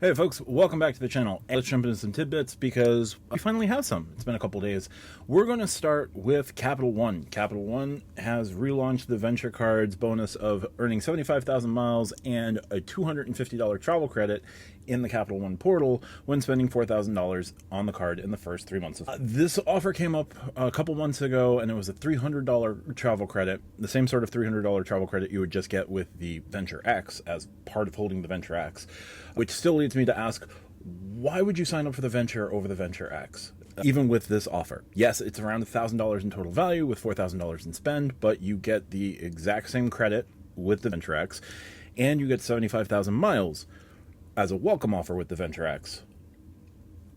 Hey folks, welcome back to the channel. Let's jump into some tidbits because we finally have some. It's been a couple days. We're going to start with Capital One. Capital One has relaunched the Venture Cards bonus of earning 75,000 miles and a $250 travel credit in the Capital One portal when spending $4,000 on the card in the first 3 months. This offer came up a couple months ago and it was a $300 travel credit, the same sort of $300 travel credit you would just get with the Venture X as part of holding the Venture X, which still leads me to ask, why would you sign up for the Venture over the Venture X? Even with this offer. Yes, it's around $1,000 in total value with $4,000 in spend, but you get the exact same credit with the Venture X, and you get 75,000 miles as a welcome offer with the Venture X.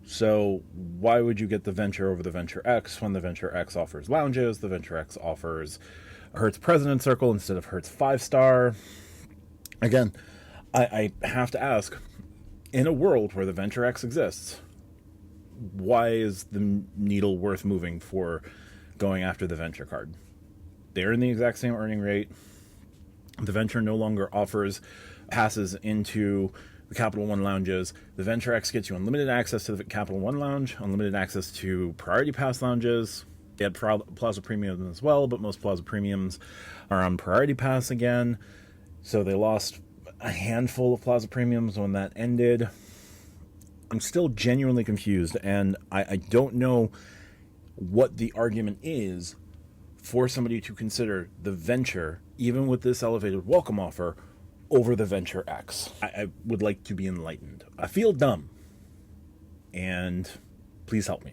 So why would you get the Venture over the Venture X when the Venture X offers lounges, the Venture X offers Hertz President Circle instead of Hertz 5-star? Again, I have to ask, in a world where the Venture X exists, why is the needle worth moving for going after the Venture card? They're in the exact same earning rate. The Venture no longer offers passes into the Capital One lounges. The Venture X gets you unlimited access to the Capital One lounge, unlimited access to Priority Pass lounges. They had Plaza Premium as well, but most Plaza Premiums are on Priority Pass again. So they lost a handful of Plaza Premiums when that ended. I'm still genuinely confused, and I don't know what the argument is for somebody to consider the Venture, even with this elevated welcome offer, over the Venture X. I would like to be enlightened. I feel dumb, and please help me.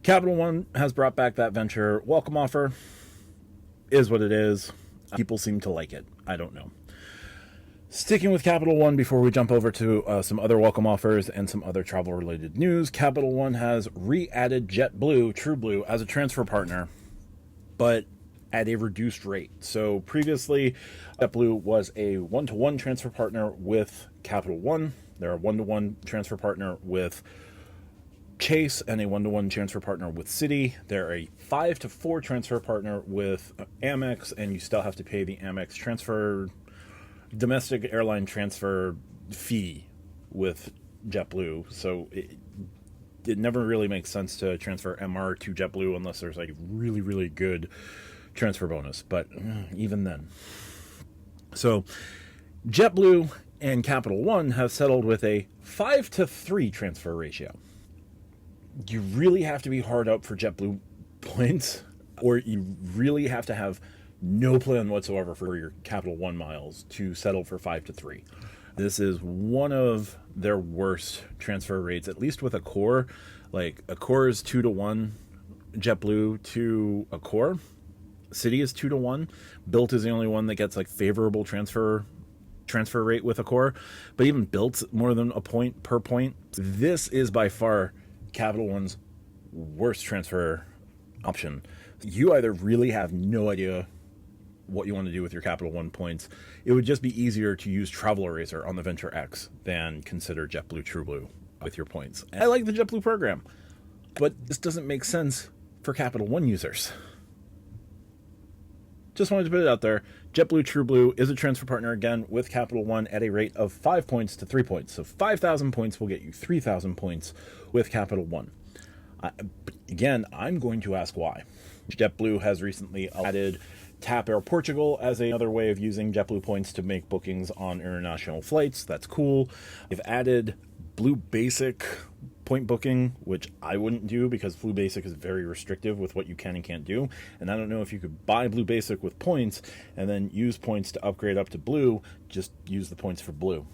Capital One has brought back that Venture welcome offer. Is what it is. People seem to like it. I don't know. Sticking with Capital One before we jump over to some other welcome offers and some other travel-related news, Capital One has re-added JetBlue, TrueBlue, as a transfer partner, but at a reduced rate. So previously, JetBlue was a one-to-one transfer partner with Capital One. They're a one-to-one transfer partner with Chase and a one-to-one transfer partner with Citi. They're a 5-to-4 transfer partner with Amex, and you still have to pay the Amex domestic airline transfer fee with JetBlue. So it never really makes sense to transfer MR to JetBlue unless there's like really, really good transfer bonus. But even then. So JetBlue and Capital One have settled with a 5-to-3 transfer ratio. You really have to be hard up for JetBlue points, or you really have to have no plan whatsoever for your Capital One miles to settle for 5-to-3. This is one of their worst transfer rates, at least with Accor. Like, Accor is 2-to-1, JetBlue to Accor. Citi is 2-to-1. Bilt is the only one that gets like favorable transfer rate with Accor, but even Bilt's more than a point per point. This is by far Capital One's worst transfer option. You either really have no idea what you want to do with your Capital One points. It would just be easier to use Travel Eraser on the Venture X than consider JetBlue TrueBlue with your points. And I like the JetBlue program, but this doesn't make sense for Capital One users. Just wanted to put it out there. JetBlue TrueBlue is a transfer partner again with Capital One at a rate of 5 points to 3 points. So 5,000 points will get you 3,000 points with Capital One. Again, I'm going to ask why. JetBlue has recently added Tap Air Portugal as another way of using JetBlue points to make bookings on international flights. That's cool. They've added Blue Basic point booking, which I wouldn't do because Blue Basic is very restrictive with what you can and can't do. And I don't know if you could buy Blue Basic with points and then use points to upgrade up to Blue. Just use the points for Blue.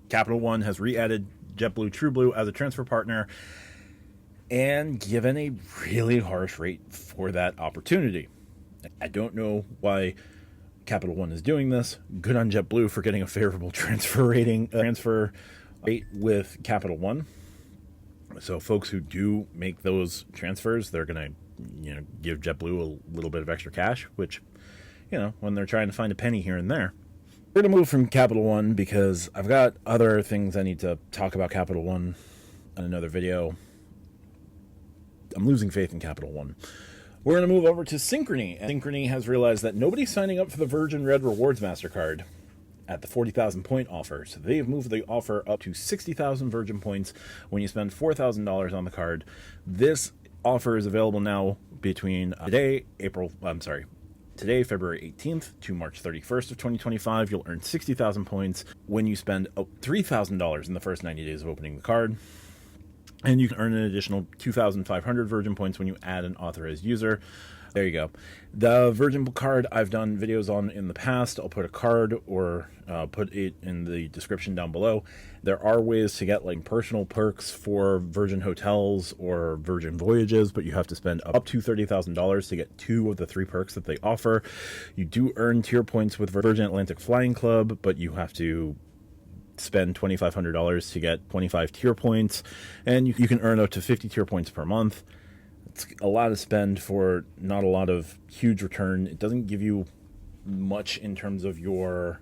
Capital One has re-added JetBlue TrueBlue as a transfer partner and given a really harsh rate for that opportunity. I don't know why Capital One is doing this. Good on JetBlue for getting a favorable transfer rate with Capital One. So folks who do make those transfers, they're going to, give JetBlue a little bit of extra cash, which, when they're trying to find a penny here and there. We're going to move from Capital One because I've got other things I need to talk about Capital One in another video. I'm losing faith in Capital One. We're going to move over to Synchrony. Synchrony has realized that nobody's signing up for the Virgin Red Rewards MasterCard. at the 40,000 point offer. So they've moved the offer up to 60,000 Virgin points when you spend $4,000 on the card. This offer is available now between today, February 18th to March 31st of 2025. You'll earn 60,000 points when you spend $3,000 in the first 90 days of opening the card. And you can earn an additional 2,500 Virgin points when you add an authorized user. There you go. The Virgin card I've done videos on in the past. I'll put a card or put it in the description down below. There are ways to get like personal perks for Virgin hotels or Virgin voyages, but you have to spend up to $30,000 to get 2 of the 3 perks that they offer. You do earn tier points with Virgin Atlantic Flying Club, but you have to spend $2,500 to get 25 tier points, and you can earn up to 50 tier points per month. It's a lot of spend for not a lot of huge return. It doesn't give you much in terms of your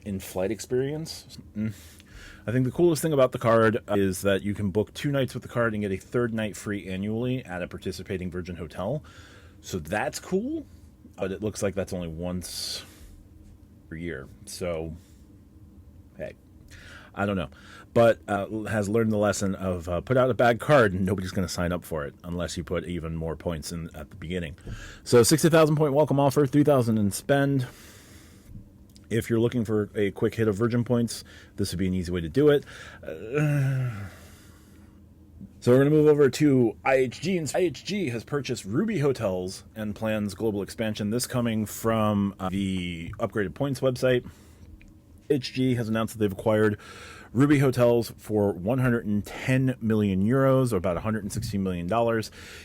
in-flight experience. I think the coolest thing about the card is that you can book 2 nights with the card and get a 3rd night free annually at a participating Virgin hotel. So that's cool, but it looks like that's only once per year. So hey, I don't know, but has learned the lesson of put out a bad card and nobody's going to sign up for it unless you put even more points in at the beginning. So 60,000 point welcome offer, 3,000 in spend. If you're looking for a quick hit of Virgin points, this would be an easy way to do it. So we're going to move over to IHG, and IHG has purchased Ruby Hotels and plans global expansion. This coming from the Upgraded Points website. IHG has announced that they've acquired Ruby Hotels for 110 million euros, or about $116 million.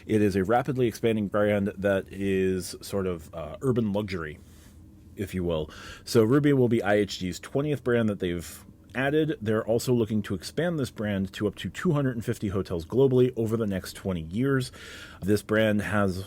It is a rapidly expanding brand that is sort of urban luxury, if you will. So Ruby will be IHG's 20th brand that they've added. They're also looking to expand this brand to up to 250 hotels globally over the next 20 years. This brand has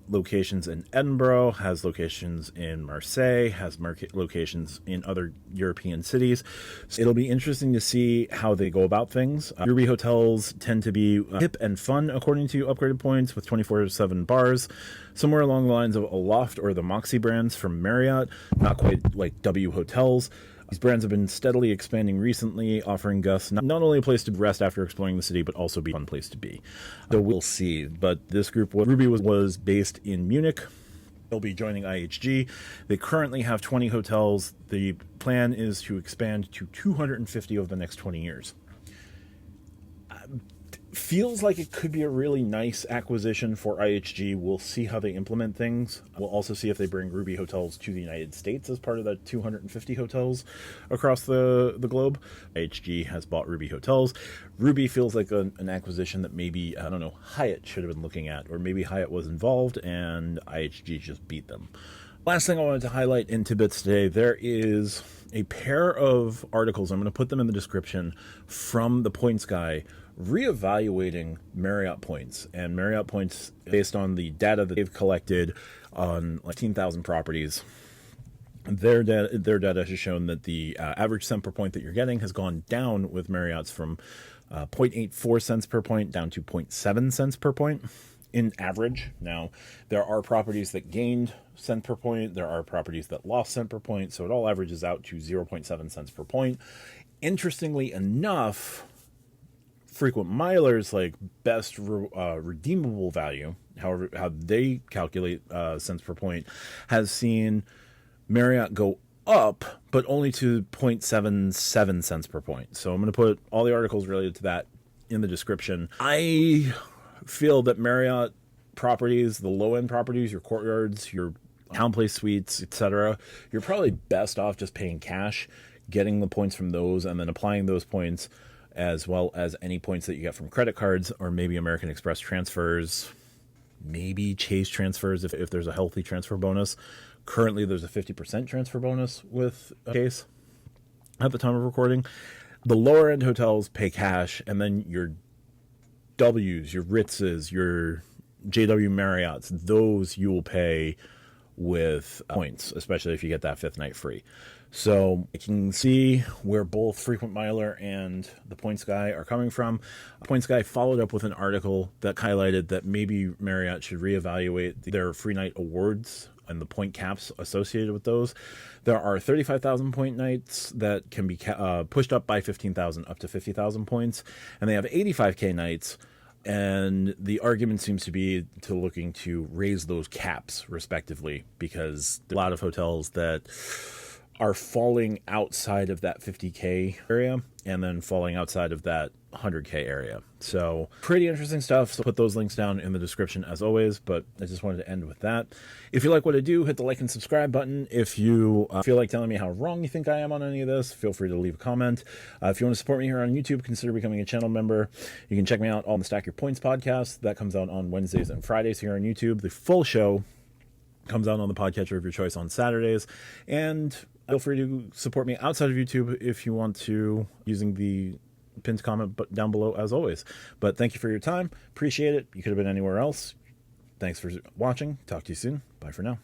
locations in Edinburgh, has locations in Marseille, has locations in other European cities. So it'll be interesting to see how they go about things. Ruby hotels tend to be hip and fun, according to Upgraded Points, with 24/7 bars, somewhere along the lines of Aloft or the Moxie brands from Marriott, not quite like W Hotels. These brands have been steadily expanding recently, offering guests not only a place to rest after exploring the city, but also be a fun place to be. So we'll see. But this group, Ruby was based in Munich. They'll be joining IHG. They currently have 20 hotels. The plan is to expand to 250 over the next 20 years. Feels like it could be a really nice acquisition for IHG. We'll see how they implement things. We'll also see if they bring Ruby Hotels to the United States as part of the 250 hotels across the globe. IHG has bought Ruby Hotels. Ruby feels like an acquisition that maybe, I don't know, Hyatt should have been looking at, or maybe Hyatt was involved and IHG just beat them. Last thing I wanted to highlight in Tidbits today, there is a pair of articles, I'm going to put them in the description, from the Points Guy, reevaluating Marriott Points. And Marriott Points, based on the data that they've collected on like 15,000 properties, their data has shown that the average cent per point that you're getting has gone down with Marriott's from 0.84 cents per point down to 0.7 cents per point in average. Now, there are properties that gained cent per point. There are properties that lost cent per point. So it all averages out to 0.7 cents per point. Interestingly enough, frequent milers, like best redeemable value, however how they calculate cents per point, has seen Marriott go up, but only to 0.77 cents per point. So I'm going to put all the articles related to that in the description. I feel that Marriott properties, the low-end properties, your courtyards, your town place suites, etc., you're probably best off just paying cash, getting the points from those, and then applying those points as well as any points that you get from credit cards or maybe American Express transfers, maybe Chase transfers if there's a healthy transfer bonus. Currently, there's a 50% transfer bonus with Chase at the time of recording. The lower end hotels pay cash, and then your W's, your Ritz's, your JW Marriott's, those you will pay with points, especially if you get that 5th night free. So you can see where both Frequent Miler and the Points Guy are coming from. Points Guy followed up with an article that highlighted that maybe Marriott should reevaluate their free night awards and the point caps associated with those. There are 35,000 point nights that can be pushed up by 15,000 up to 50,000 points, and they have 85K nights. And the argument seems to be to looking to raise those caps respectively, because there are a lot of hotels that are falling outside of that 50K area and then falling outside of that 100K area. So pretty interesting stuff. So put those links down in the description as always, but I just wanted to end with that. If you like what I do, hit the like and subscribe button. If you feel like telling me how wrong you think I am on any of this, feel free to leave a comment. If you want to support me here on YouTube, consider becoming a channel member. You can check me out on the Stack Your Points podcast. That comes out on Wednesdays and Fridays here on YouTube. The full show comes out on the podcatcher of your choice on Saturdays. And feel free to support me outside of YouTube if you want to, using the pinned comment down below as always. But thank you for your time. Appreciate it. You could have been anywhere else. Thanks for watching. Talk to you soon. Bye for now.